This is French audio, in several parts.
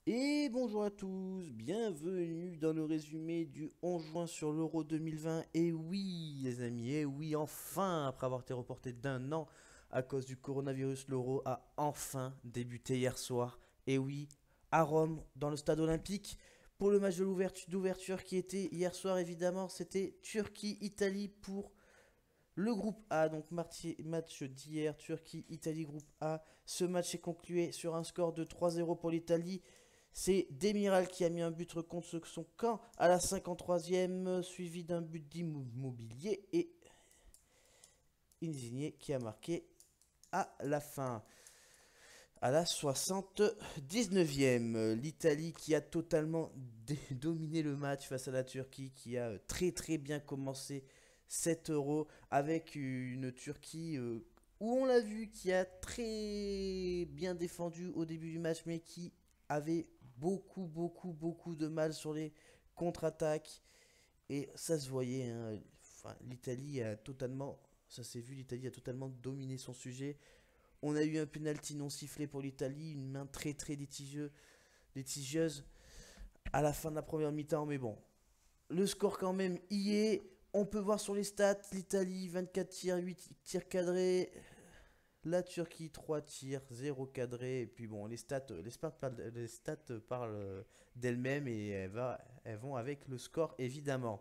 Et bonjour à tous, bienvenue dans le résumé du 11 juin sur l'Euro 2020. Et oui les amis, et oui enfin, après avoir été reporté d'un an à cause du coronavirus, l'Euro a enfin débuté hier soir. Et oui, à Rome, dans le stade olympique, pour le match de d'ouverture qui était hier soir évidemment, c'était Turquie-Italie pour le groupe A, donc match d'hier, Turquie-Italie groupe A. Ce match est conclué sur un score de 3-0 pour l'Italie. C'est Demiral qui a mis un but contre son camp à la 53e, suivi d'un but d'Immobilier et Insigne qui a marqué à la fin. À la 79e, l'Italie qui a totalement dominé le match face à la Turquie, qui a très très bien commencé cet euro avec une Turquie où on l'a vu qui a très bien défendu au début du match, mais qui avait beaucoup de mal sur les contre-attaques. Et ça se voyait, hein. Enfin, l'Italie a totalement, ça s'est vu, l'Italie a totalement dominé son sujet. On a eu un penalty non sifflé pour l'Italie, une main très litigieuse à la fin de la première mi-temps, mais bon. Le score quand même y est. On peut voir sur les stats, l'Italie 24 tirs, 8 tirs cadrés. La Turquie 3 tirs, 0 cadré. Et puis bon, les stats parlent d'elles-mêmes et elles vont avec le score évidemment.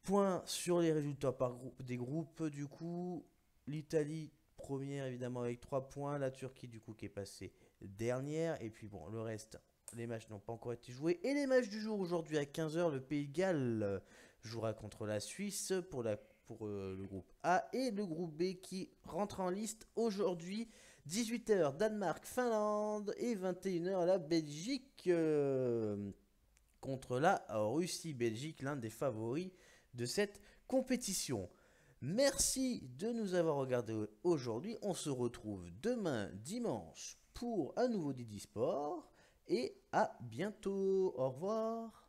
Point sur les résultats par groupe des groupes. Du coup, l'Italie première évidemment avec 3 points. La Turquie du coup qui est passée dernière. Et puis bon, le reste, les matchs n'ont pas encore été joués. Et les matchs du jour aujourd'hui à 15 h, le Pays de Galles jouera contre la Suisse pour le groupe A. Et le groupe B qui rentre en liste aujourd'hui. 18 h Danemark, Finlande et 21 h la Belgique contre la Russie-Belgique, l'un des favoris de cette compétition. Merci de nous avoir regardés aujourd'hui. On se retrouve demain dimanche pour un nouveau Didi Sport. Et à bientôt. Au revoir.